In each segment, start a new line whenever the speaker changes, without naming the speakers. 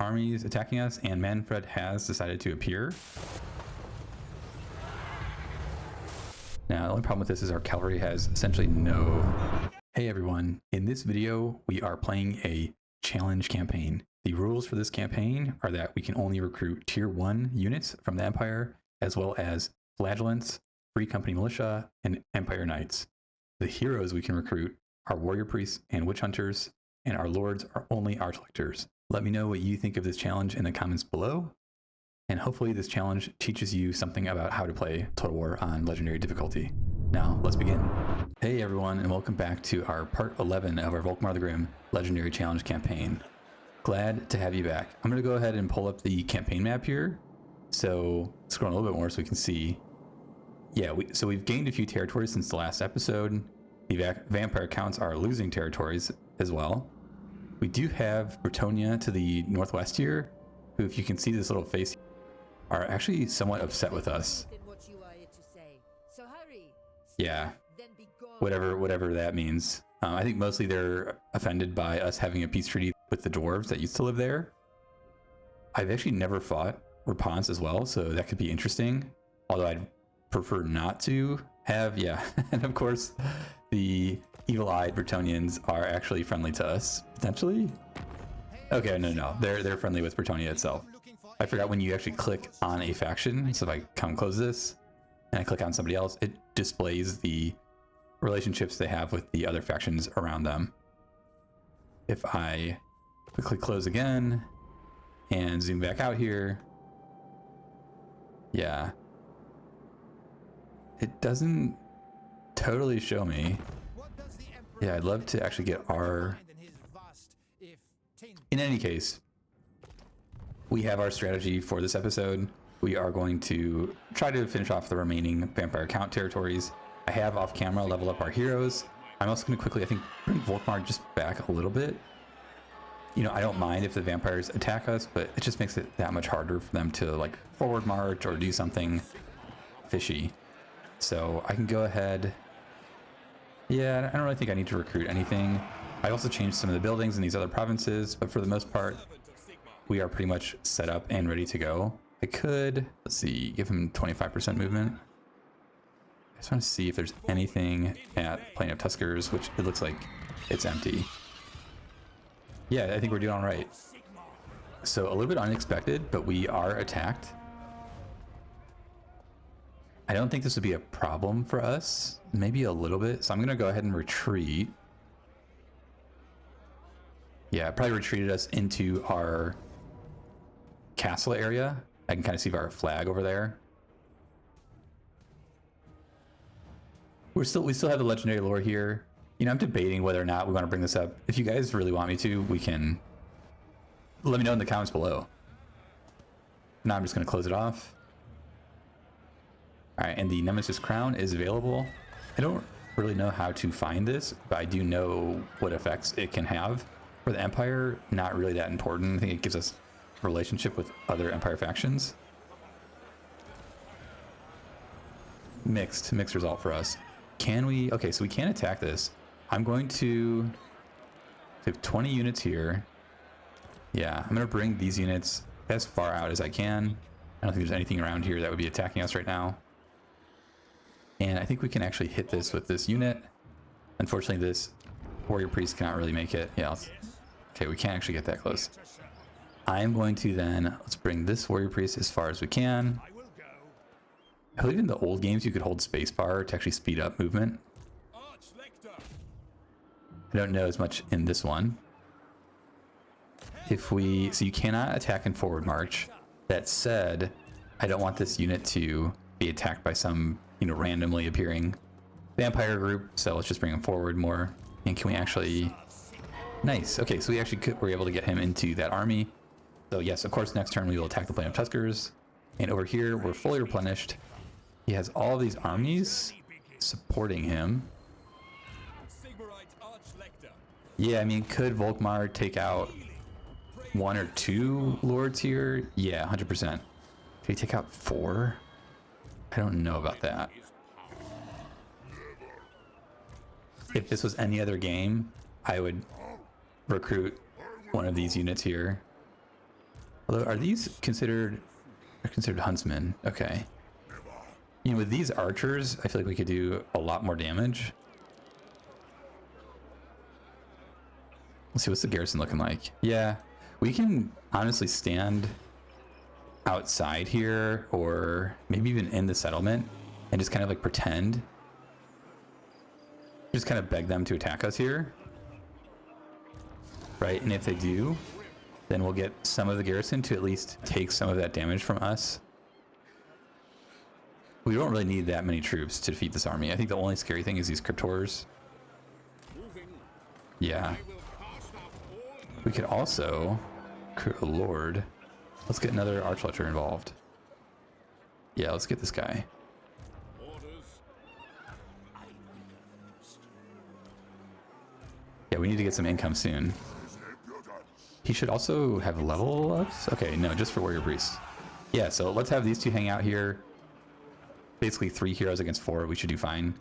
armies attacking us, and Manfred has decided to appear. Now, the only problem with this is our cavalry has essentially no... Hey everyone, in this video, we are playing a challenge campaign. The rules for this campaign are that we can only recruit tier 1 units from the Empire, as well as flagellants, free company militia, and Empire Knights. The heroes we can recruit are warrior priests and witch hunters, and our lords are only archlectors. Let me know what you think of this challenge in the comments below, and hopefully this challenge teaches you something about how to play Total War on legendary difficulty. Now, let's begin. Hey everyone, and welcome back to our part 11 of our Volkmar the Grim legendary challenge campaign. Glad to have you back. I'm going to go ahead and pull up the campaign map here. So, scroll a little bit more so we can see. Yeah, so we've gained a few territories since the last episode. The vampire counts are losing territories as well. We do have Bretonnian to the northwest here, who, if you can see this little face, are actually somewhat upset with us. Yeah, whatever that means. I think mostly they're offended by us having a peace treaty with the dwarves that used to live there. I've actually never fought Repanse as well, so that could be interesting. Although I'd prefer not to have, yeah. And of course, the evil-eyed Bretonnians are actually friendly to us, potentially. Okay, no, they're friendly with Bretonnia itself. I forgot when you actually click on a faction, so if I come close this, and I click on somebody else, it displays the relationships they have with the other factions around them. If I quickly close again and zoom back out here, yeah, it doesn't totally show me. Yeah, I'd love to actually get our... In any case, we have our strategy for this episode. We are going to try to finish off the remaining vampire count territories. I have off camera leveled up our heroes. I'm also going to quickly, I think, bring Volkmar just back a little bit. You know, I don't mind if the vampires attack us, but it just makes it that much harder for them to like forward march or do something fishy. So I can go ahead. Yeah, I don't really think I need to recruit anything. I also changed some of the buildings in these other provinces, but for the most part, we are pretty much set up and ready to go. I could, let's see, give him 25% movement. I just want to see if there's anything at Plain of Tuskers, which it looks like it's empty. Yeah, I think we're doing all right. So a little bit unexpected, but we are attacked. I don't think this would be a problem for us. Maybe a little bit. So I'm going to go ahead and retreat. Yeah, it probably retreated us into our castle area. I can kind of see our flag over there. We still have the legendary lore here. You know, I'm debating whether or not we want to bring this up. If you guys really want me to, we can. Let me know in the comments below. Now I'm just going to close it off. All right, and the Nemesis Crown is available. I don't really know how to find this, but I do know what effects it can have. For the Empire, not really that important. I think it gives us a relationship with other Empire factions. Mixed result for us. Can we? Okay, so we can attack this. I'm going to have 20 units here. Yeah, I'm going to bring these units as far out as I can. I don't think there's anything around here that would be attacking us right now. And I think we can actually hit this with this unit. Unfortunately, this warrior priest cannot really make it. Yeah, okay, we can't actually get that close. I'm going to then, let's bring this warrior priest as far as we can. I believe in the old games you could hold spacebar to actually speed up movement. I don't know as much in this one. So you cannot attack in forward march. That said, I don't want this unit to be attacked by some, you know, randomly appearing vampire group. So let's just bring him forward more. And can we actually... Nice. Okay, so we actually were able to get him into that army. So yes, of course, next turn we will attack the Plain of Tuskers. And over here, we're fully replenished. He has all of these armies supporting him. Yeah, I mean, could Volkmar take out 1 or 2 lords here? Yeah, 100%. Could he take out 4? I don't know about that. If this was any other game, I would recruit one of these units here. Although, are these considered... They're considered huntsmen. Okay. You know, with these archers, I feel like we could do a lot more damage. Let's see, what's the garrison looking like? Yeah, we can honestly stand outside here, or maybe even in the settlement, and just kind of like pretend. Just kind of beg them to attack us here. Right, and if they do, then we'll get some of the garrison to at least take some of that damage from us. We don't really need that many troops to defeat this army. I think the only scary thing is these cryptors. Yeah. We could also... Oh Lord. Let's get another archlecher involved. Yeah, let's get this guy. Yeah, we need to get some income soon. He should also have level ups? Okay, no, just for warrior priests. Yeah, so let's have these two hang out here. Basically 3 heroes against 4, we should do fine.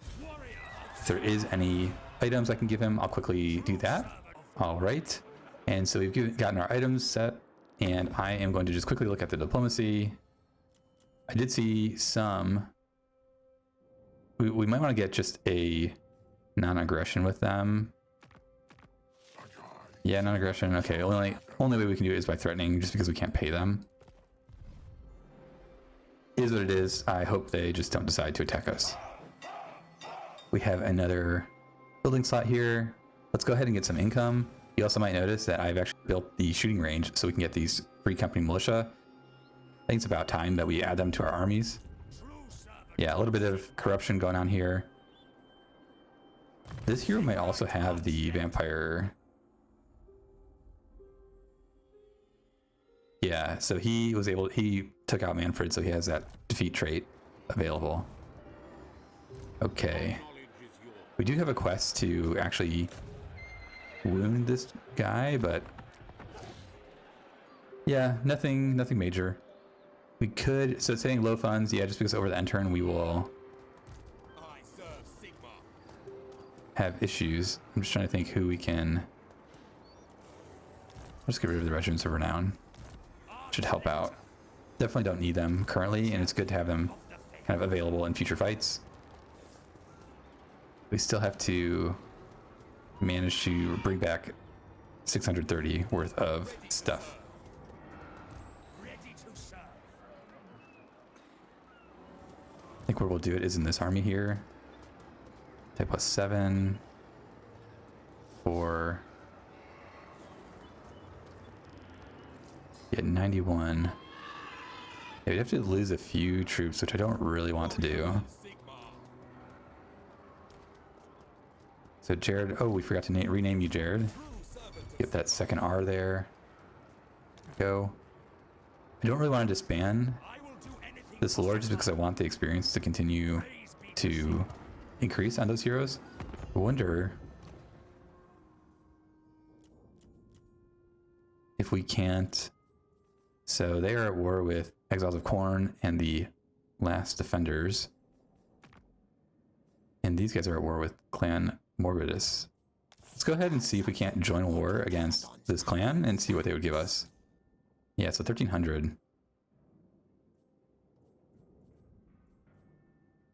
If there is any items I can give him, I'll quickly do that. All right. And so we've gotten our items set, and I am going to just quickly look at the diplomacy. I did see some... We might want to get just a non-aggression with them. Yeah, non-aggression. Okay, only way we can do it is by threatening, just because we can't pay them. It is what it is. I hope they just don't decide to attack us. We have another building slot here. Let's go ahead and get some income. You also might notice that I've actually built the shooting range so we can get these free company militia. I think it's about time that we add them to our armies. Yeah, a little bit of corruption going on here. This hero might also have the vampire. Yeah, so he took out Manfred, so he has that defeat trait available. Okay. We do have a quest to actually wound this guy, but yeah, nothing major. We could, so it's saying low funds, yeah, just because over the end turn we will have issues. I'm just trying to think who we can... Let's get rid of the regiments of renown. Should help out. Definitely don't need them currently, and it's good to have them kind of available in future fights. We still have to manage to bring back 630 worth of stuff. I think where we'll do it is in this army here. Type +7 for... Yeah, 91. Yeah, we have to lose a few troops, which I don't really want to do. So Jared, oh, we forgot to rename you Jared. Get that second R there. Go. I don't really want to disband this lord just because I want the experience to continue to increase on those heroes. I wonder if we can't... So they are at war with Exiles of Khorne and the Last Defenders. And these guys are at war with Clan Morbidus. Let's go ahead and see if we can't join war against this clan and see what they would give us. Yeah, so 1,300.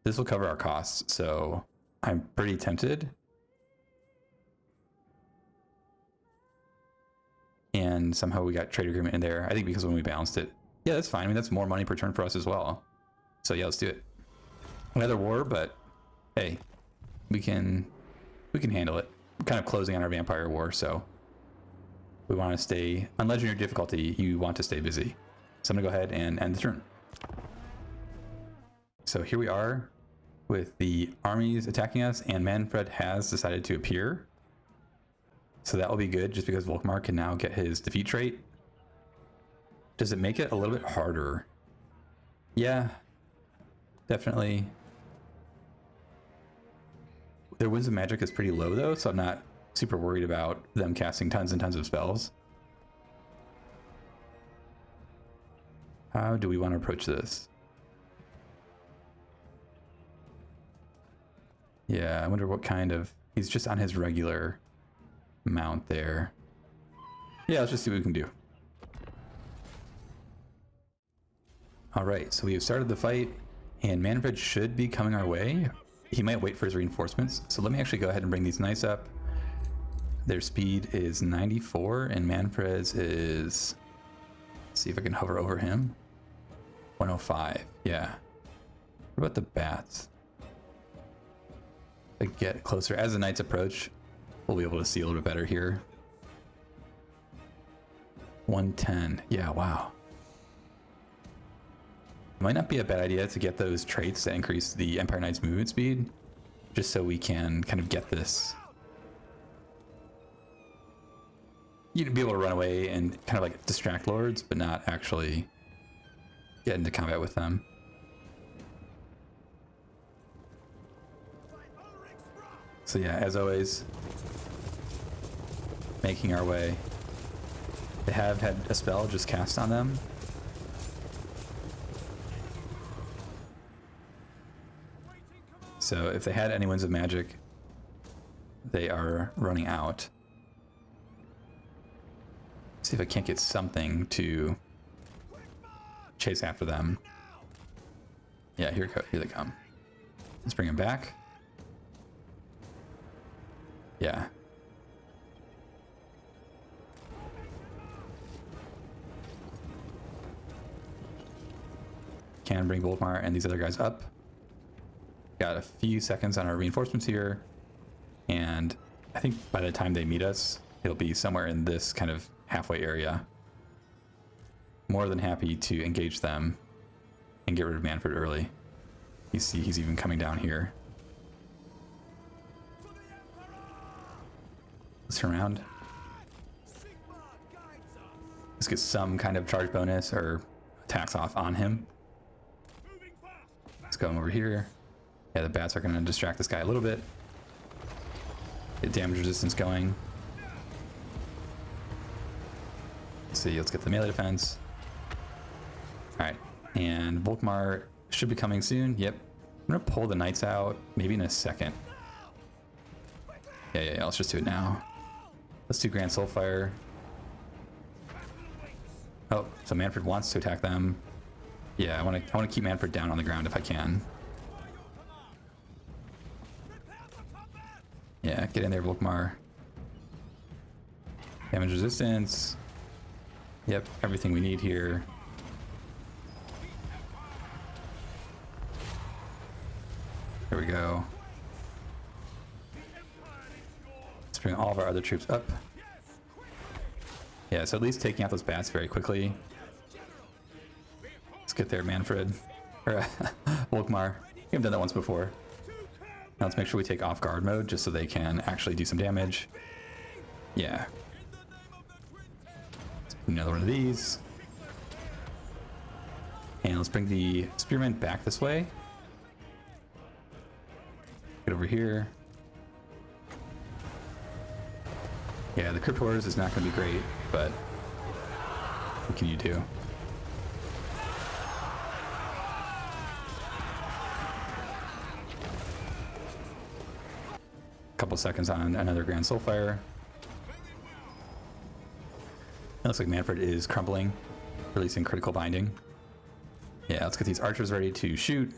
This will cover our costs, so I'm pretty tempted. And somehow we got trade agreement in there. I think because when we balanced it, yeah, that's fine. I mean, that's more money per turn for us as well. So yeah, let's do it. Another war, but hey, we can handle it. We're kind of closing on our vampire war, so we want to stay on legendary difficulty. You want to stay busy. So I'm gonna go ahead and end the turn. So here we are with the armies attacking us, and Manfred has decided to appear. So that will be good, just because Volkmar can now get his defeat trait. Does it make it a little bit harder? Yeah, definitely. Their Winds of Magic is pretty low though, so I'm not super worried about them casting tons and tons of spells. How do we want to approach this? Yeah, I wonder what kind of... He's just on his regular mount there. Yeah, let's just see what we can do. All right, so we have started the fight, and Manfred should be coming our way. He might wait for his reinforcements, so let me actually go ahead and bring these knights up. Their speed is 94, and Manfred's is... Let's see if I can hover over him. 105, yeah. What about the bats? If I get closer, as the knights approach, we'll be able to see a little bit better here. 110, yeah, wow. Might not be a bad idea to get those traits that increase the Empire Knight's movement speed, just so we can kind of get this. You'd be able to run away and kind of like distract lords, but not actually get into combat with them. So yeah, as always, making our way. They have had a spell just cast on them. So if they had any winds of magic, they are running out. Let's see if I can't get something to chase after them. Yeah, here they come. Let's bring them back. Yeah. Can bring Volkmar and these other guys up. Got a few seconds on our reinforcements here, and I think by the time they meet us, it'll be somewhere in this kind of halfway area. More than happy to engage them and get rid of Manfred early. You see he's even coming down here. Let's turn around. Let's get some kind of charge bonus or attacks off on him. Let's go over here. Yeah, the bats are going to distract this guy a little bit. Get damage resistance going. Let's see, let's get the melee defense. Alright, and Volkmar should be coming soon. Yep. I'm going to pull the knights out maybe in a second. Yeah, let's just do it now. Let's do Grand Soulfire. Oh, so Manfred wants to attack them. Yeah, I want to keep Manfred down on the ground if I can. Yeah, get in there, Volkmar. Damage resistance. Yep, everything we need here. There we go. Let's bring all of our other troops up. Yeah, so at least taking out those bats very quickly. Let's get there, Manfred. Or Volkmar. We've done that once before. Now let's make sure we take off guard mode just so they can actually do some damage. Yeah. Another one of these. And let's bring the spearmen back this way. Get over here. Yeah, the Crypt Horrors is not going to be great, but what can you do? Couple seconds on another Grand Soulfire. It looks like Manfred is crumbling, releasing critical binding. Yeah, let's get these archers ready to shoot.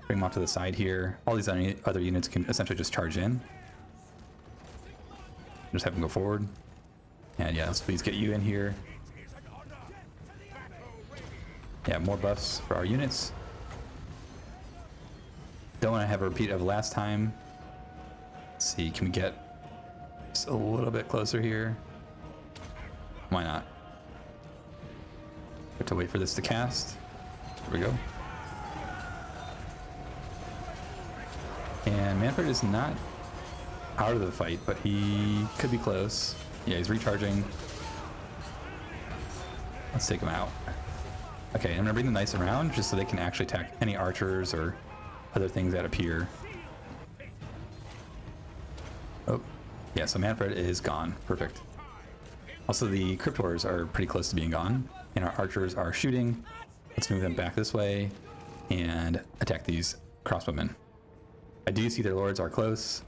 Bring them off to the side here. All these other units can essentially just charge in. Just have them go forward. And yeah, let's please get you in here. Yeah, more buffs for our units. Don't want to have a repeat of last time. Let's see, can we get just a little bit closer here? Why not? Have to wait for this to cast. Here we go. And Manfred is not out of the fight, but he could be close. Yeah, he's recharging. Let's take him out. Okay, I'm gonna bring the knights around just so they can actually attack any archers or other things that appear. Oh, yeah, so Manfred is gone. Perfect. Also, the Crypt Horrors are pretty close to being gone, and our archers are shooting. Let's move them back this way and attack these crossbowmen. I do see their lords are close.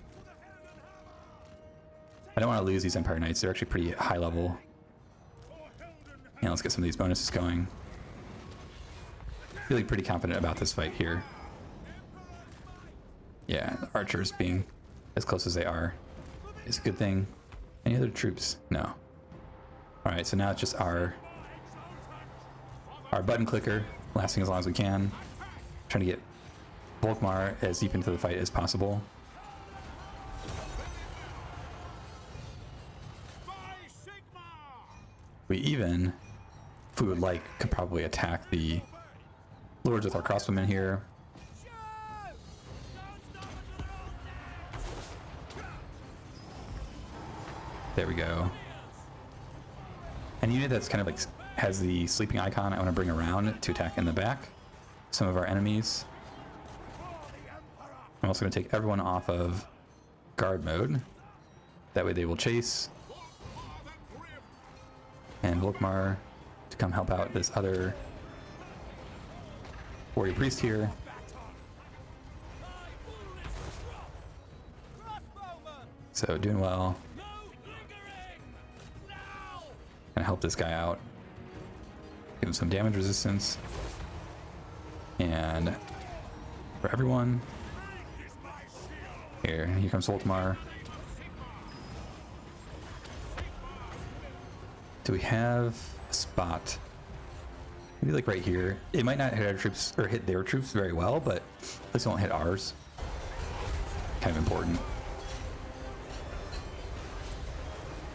I don't want to lose these Empire Knights. They're actually pretty high level. And let's get some of these bonuses going. Feeling pretty confident about this fight here. Yeah, the archers being as close as they are is a good thing. Any other troops? No. Alright, so now it's just our button clicker lasting as long as we can. Trying to get Volkmar as deep into the fight as possible. We even, if we would like, could probably attack the lords with our crossbowmen here. There we go. And unit that's kind of like has the sleeping icon, I want to bring around to attack in the back some of our enemies. I'm also going to take everyone off of guard mode. That way they will chase. And Volkmar to come help out this other warrior priest here. So doing well. Gonna help this guy out. Give him some damage resistance. And for everyone, here comes Volkmar. Do we have a spot? Maybe like right here. It might not hit our troops or hit their troops very well, but at least it won't hit ours. Kind of important.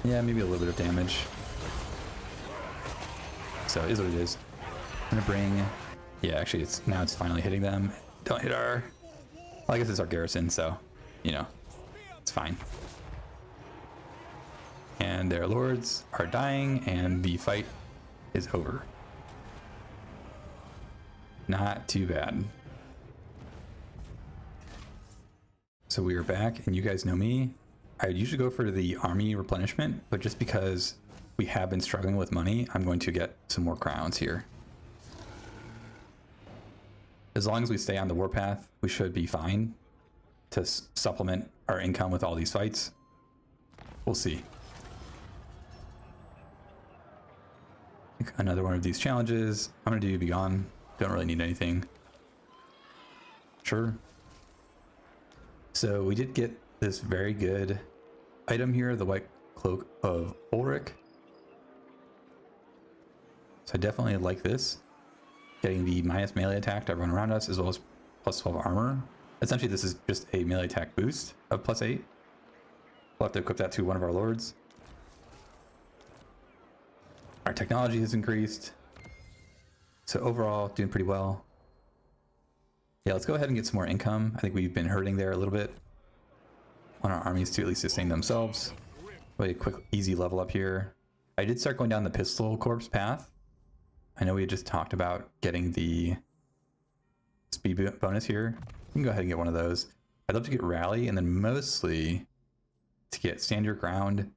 Yeah, maybe a little bit of damage. So it is what it is. I'm gonna bring, yeah, actually it's finally hitting them. Don't hit our, well, I guess it's our garrison, so, you know, it's fine. And their lords are dying and the fight is over. Not too bad. So we are back, and you guys know me. I would usually go for the army replenishment, but just because we have been struggling with money, I'm going to get some more crowns here. As long as we stay on the warpath, we should be fine to supplement our income with all these fights. We'll see. Another one of these challenges. I'm gonna do Be Gone. Don't really need anything. Sure. So we did get this very good item here, the White Cloak of Ulrich. So I definitely like this. Getting the minus melee attack to everyone around us, as well as plus 12 armor. Essentially, this is just a melee attack boost of plus 8. We'll have to equip that to one of our lords. Our technology has increased. So overall, doing pretty well. Yeah, let's go ahead and get some more income. I think we've been hurting there a little bit. Want our armies to at least sustain themselves. Really quick, easy level up here. I did start going down the pistol corpse path. I know we had just talked about getting the speed bonus here. You can go ahead and get one of those. I'd love to get rally, and then mostly to get stand your ground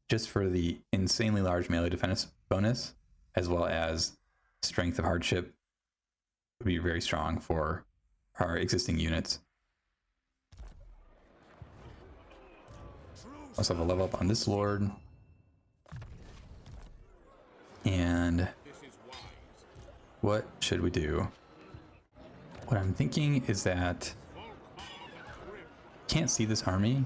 just for the insanely large melee defense bonus, as well as strength of hardship would be very strong for our existing units. Also have a level up on this lord. And what should we do? What I'm thinking is that can't see this army.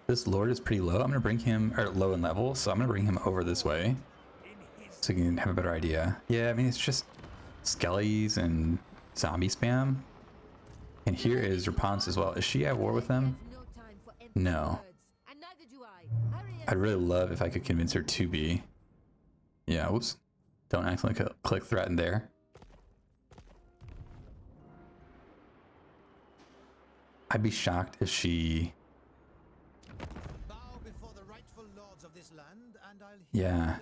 This lord is pretty low. I'm gonna bring him, or low in level, so I'm gonna bring him over this way so you can have a better idea. Yeah, I mean, it's just skellies and zombie spam. And here is Repanse as well. Is she at war with them? No. I'd really love if I could convince her to be. Yeah, whoops. Don't accidentally click threaten there. I'd be shocked if she... Yeah.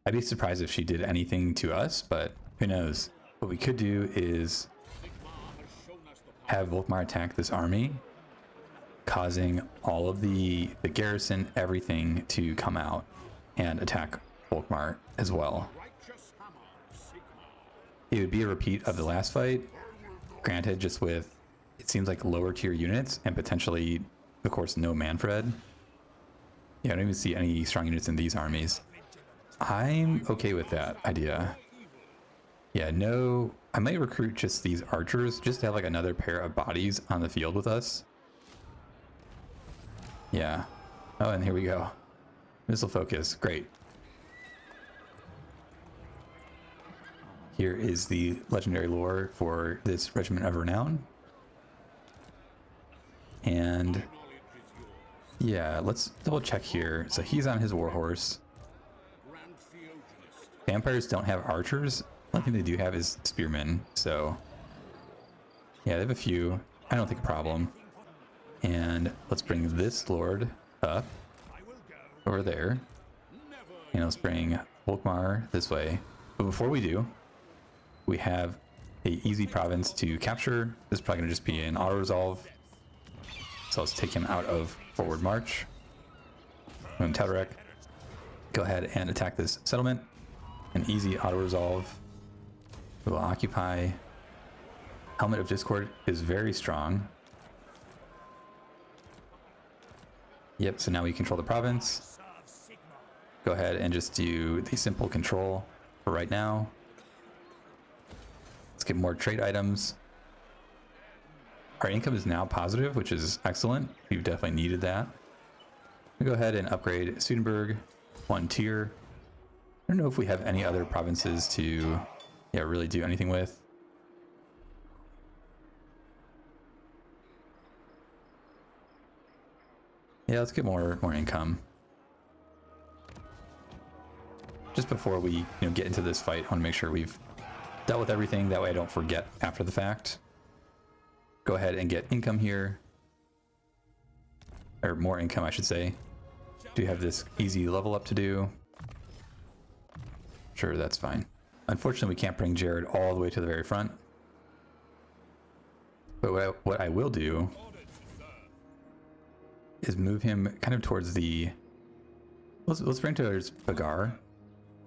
I'd be surprised if she did anything to us, but who knows. What we could do is have Volkmar attack this army, causing all of the garrison, everything to come out and attack Volkmar as well. It would be a repeat of the last fight, granted just with, it seems like lower tier units and potentially, of course, no Manfred. Yeah, I don't even see any strong units in these armies. I'm okay with that idea. Yeah, no, I might recruit just these archers just to have like another pair of bodies on the field with us. Yeah. Oh, and here we go. Missile focus, great. Here is the legendary lore for this regiment of renown. And yeah, let's double check here. So he's on his warhorse. Vampires don't have archers. One thing they do have is spearmen. So yeah, they have a few. I don't think a problem. And let's bring this lord up over there. And let's bring Volkmar this way. But before we do, we have a easy province to capture. This is probably gonna just be an auto resolve. So let's take him out of forward march. Tauderek, go ahead and attack this settlement. An easy auto resolve. We will occupy. Helmet of Discord is very strong. Yep, so now we control the province. Go ahead and just do the simple control for right now. Let's get more trade items. Our income is now positive, which is excellent. We've definitely needed that. We go ahead and upgrade Sudenburg 1 tier. I don't know if we have any other provinces to really do anything with. Yeah, let's get more income. Just before we get into this fight, I want to make sure we've dealt with everything. That way I don't forget after the fact. Go ahead and get income here. Or more income, I should say. Do have this easy level up to do. Sure, that's fine. Unfortunately, we can't bring Jared all the way to the very front. But what I will do is move him kind of towards the... Let's bring towards Bagar,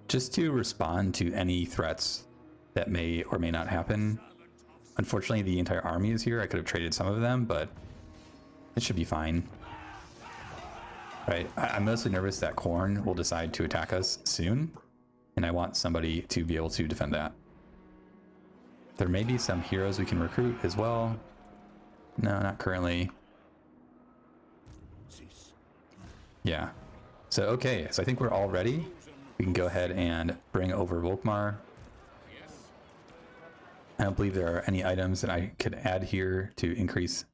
just to respond to any threats that may or may not happen. Unfortunately, the entire army is here. I could have traded some of them, but it should be fine. Right, I'm mostly nervous that Khorne will decide to attack us soon, and I want somebody to be able to defend that. There may be some heroes we can recruit as well. No, not currently. Yeah. So, okay, so I think we're all ready. We can go ahead and bring over Volkmar. I don't believe there are any items that I could add here to increase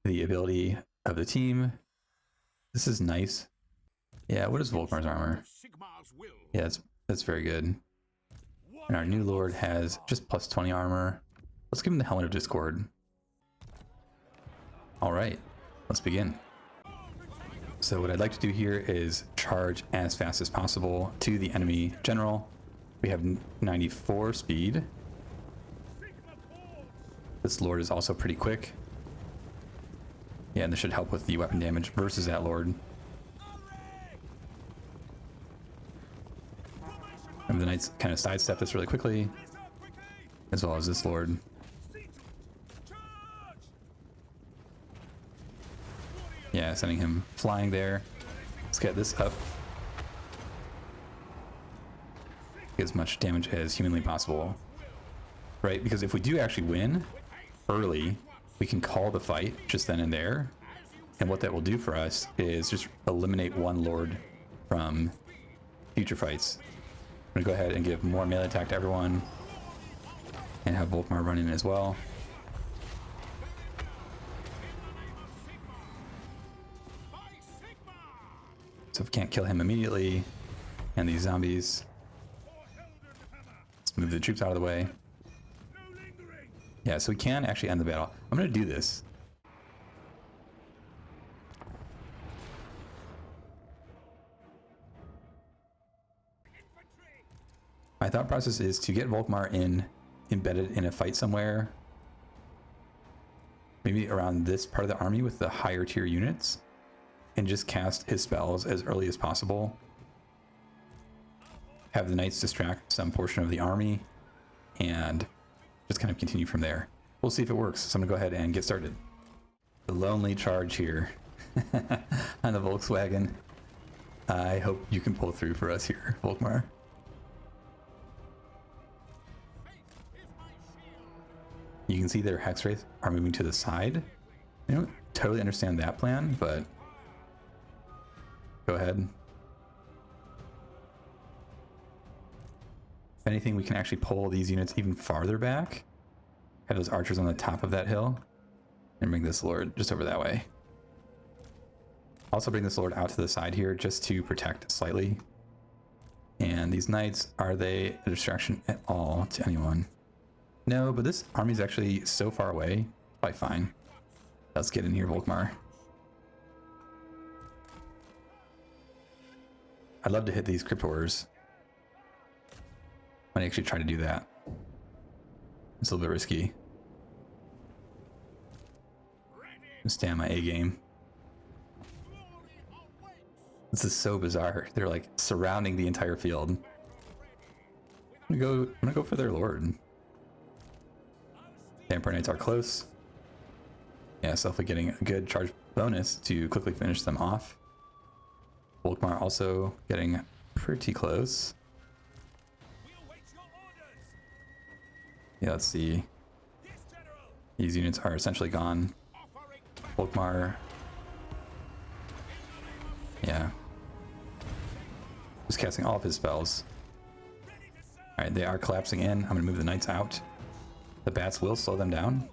the ability of the team. This is nice. Yeah, what is Volkmar's armor? Yeah, that's very good. And our new lord has just plus 20 armor. Let's give him the Helmet of Discord. All right, let's begin. So what I'd like to do here is charge as fast as possible to the enemy general. We have 94 speed. This lord is also pretty quick. Yeah, and this should help with the weapon damage versus that lord. And the knights kind of sidestep this really quickly, as well as this lord. Yeah, sending him flying there. Let's get this up. Get as much damage as humanly possible. Right, because if we do actually win early, we can call the fight just then and there. And what that will do for us is just eliminate one lord from future fights. I'm gonna go ahead and give more melee attack to everyone and have Volkmar run in as well. So if we can't kill him immediately, and these zombies, let's move the troops out of the way. Yeah, so we can actually end the battle. I'm gonna do this. My thought process is to get Volkmar embedded in a fight somewhere, maybe around this part of the army with the higher tier units, and just cast his spells as early as possible. Have the knights distract some portion of the army, and just kind of continue from there. We'll see if it works. So I'm gonna go ahead and get started. The lonely charge here on the Volkswagen. I hope you can pull through for us here, Volkmar. You can see their hex wraiths are moving to the side. I don't totally understand that plan, but go ahead. If anything, we can actually pull these units even farther back. Have those archers on the top of that hill and bring this lord just over that way. Also bring this lord out to the side here just to protect slightly. And these knights, are they a distraction at all to anyone? No, but this army is actually so far away. Quite fine. Let's get in here, Volkmar. I'd love to hit these cryptors. Might actually try to do that. It's a little bit risky. Stay on my A game. This is so bizarre. They're like surrounding the entire field. I'm gonna go for their lord. Vampire Knights are close. Yeah, Selfie getting a good charge bonus to quickly finish them off. Volkmar also getting pretty close. Yeah, let's see. These units are essentially gone. Volkmar. Yeah. Just casting all of his spells. Alright, they are collapsing in. I'm going to move the knights out. The bats will slow them down.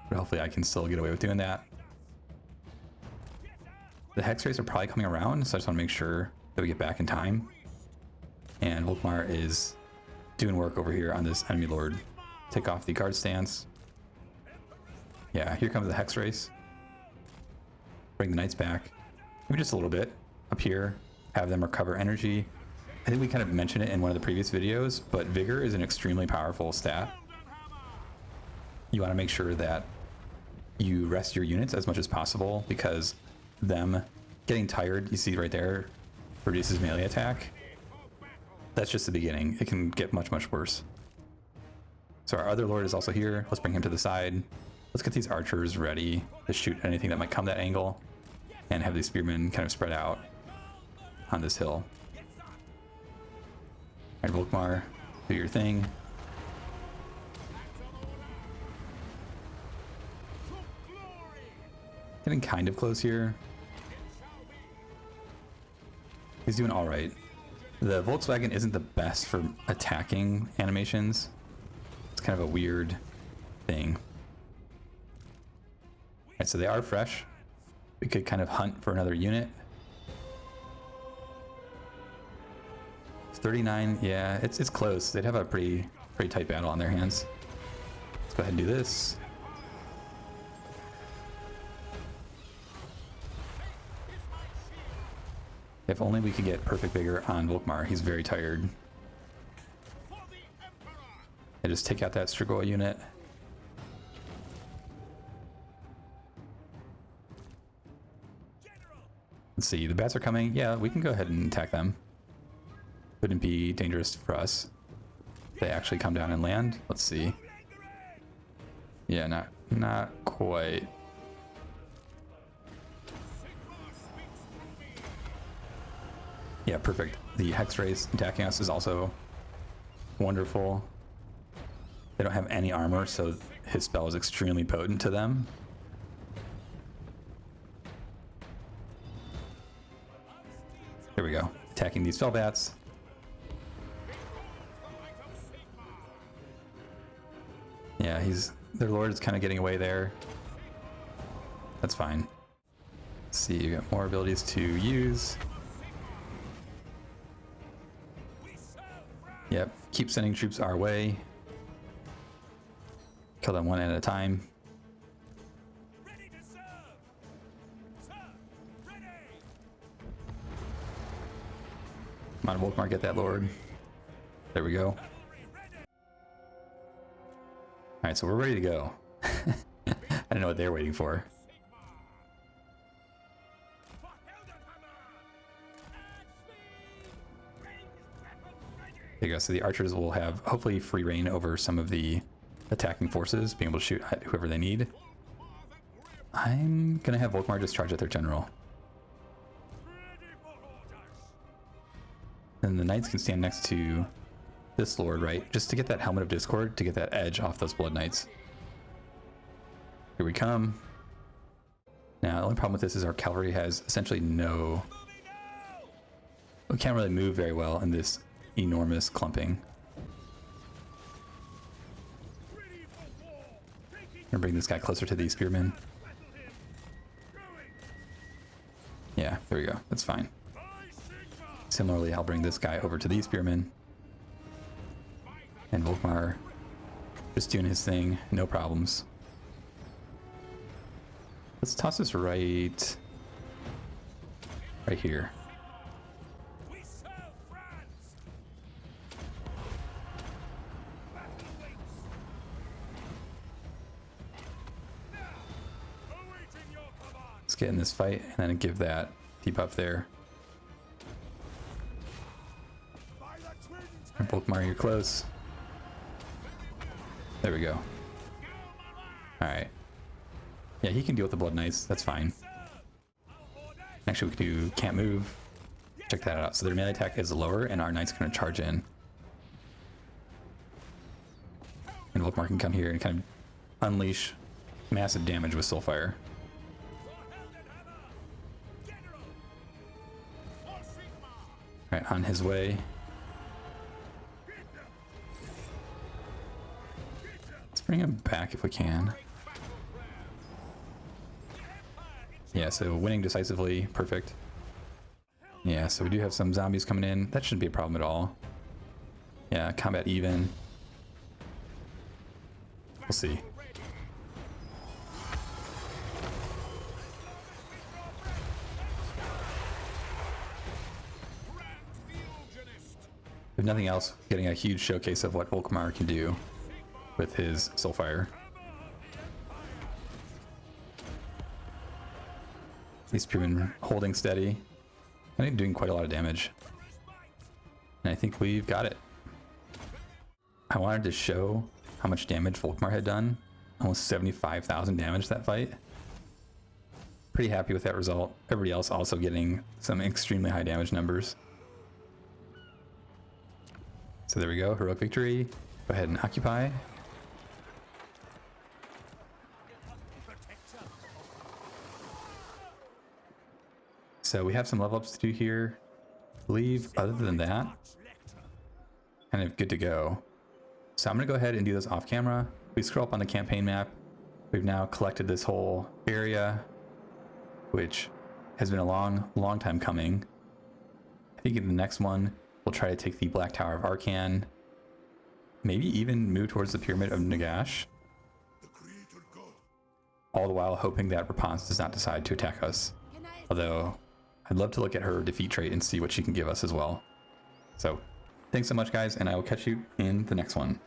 But hopefully I can still get away with doing that. The hex rays are probably coming around, so I just want to make sure that we get back in time. And Volkmar is doing work over here on this enemy lord. Take off the guard stance. Yeah, here comes the hex race. Bring the knights back. Maybe just a little bit up here. Have them recover energy. I think we kind of mentioned it in one of the previous videos, but vigor is an extremely powerful stat. You want to make sure that you rest your units as much as possible, because them getting tired, you see right there, reduces melee attack. That's just the beginning. It can get much, much worse. So our other lord is also here. Let's bring him to the side. Let's get these archers ready to shoot anything that might come that angle, and have these spearmen kind of spread out on this hill. Alright, Volkmar, do your thing. Getting kind of close here. He's doing all right. The Volkswagen isn't the best for attacking animations. It's kind of a weird thing. Alright, so they are fresh. We could kind of hunt for another unit. 39, yeah, it's close. They'd have a pretty tight battle on their hands. Let's go ahead and do this. If only we could get perfect vigor on Volkmar. He's very tired. I just take out that Strigoi unit. Let's see, the bats are coming. Yeah, we can go ahead and attack them. Wouldn't be dangerous for us. They actually come down and land. Let's see. Yeah, not quite. Yeah, perfect. The hex race attacking us is also wonderful. They don't have any armor, so his spell is extremely potent to them. Here we go. Attacking these fell bats. Yeah, their lord is kind of getting away there. That's fine. Let's see, you got more abilities to use. Yep, keep sending troops our way. Kill them one at a time. Come on, Volkmar, get that lord. There we go. Alright, so we're ready to go. I don't know what they're waiting for. There you go. So the archers will have hopefully free reign over some of the attacking forces, being able to shoot at whoever they need. I'm gonna have Volkmar just charge at their general. And the knights can stand next to this lord, right? Just to get that helmet of discord, to get that edge off those blood knights. Here we come. Now, the only problem with this is our cavalry has essentially no... We can't really move very well in this enormous clumping. I'm gonna bring this guy closer to these spearmen. Yeah, there we go. That's fine. Similarly, I'll bring this guy over to these spearmen. And Volkmar just doing his thing, no problems. Let's toss this right here. Let's get in this fight and then give that debuff there. Volkmar, you're close. There we go. Alright. Yeah, he can deal with the Blood Knights. That's fine. Actually, we can do can't move. Check that out. So their melee attack is lower, and our Knight's going to charge in. And Volkmar can come here and kind of unleash massive damage with Soulfire. Alright, on his way. Let's bring him back if we can. Yeah, so winning decisively, perfect. Yeah, so we do have some zombies coming in. That shouldn't be a problem at all. Yeah, combat even. We'll see. If nothing else, getting a huge showcase of what Volkmar can do with his Soulfire. These spearmen holding steady. I think doing quite a lot of damage. And I think we've got it. I wanted to show how much damage Volkmar had done. Almost 75,000 damage that fight. Pretty happy with that result. Everybody else also getting some extremely high damage numbers. So there we go, heroic victory. Go ahead and occupy. So we have some level ups to do here. I believe other than that, kind of good to go. So I'm gonna go ahead and do this off camera. We scroll up on the campaign map. We've now collected this whole area, which has been a long time coming. I think in the next one, we'll try to take the Black Tower of Arcan, maybe even move towards the Pyramid of Nagash, all the while hoping that Repanse does not decide to attack us. Although, I'd love to look at her defeat trait and see what she can give us as well. So, thanks so much guys, and I will catch you in the next one.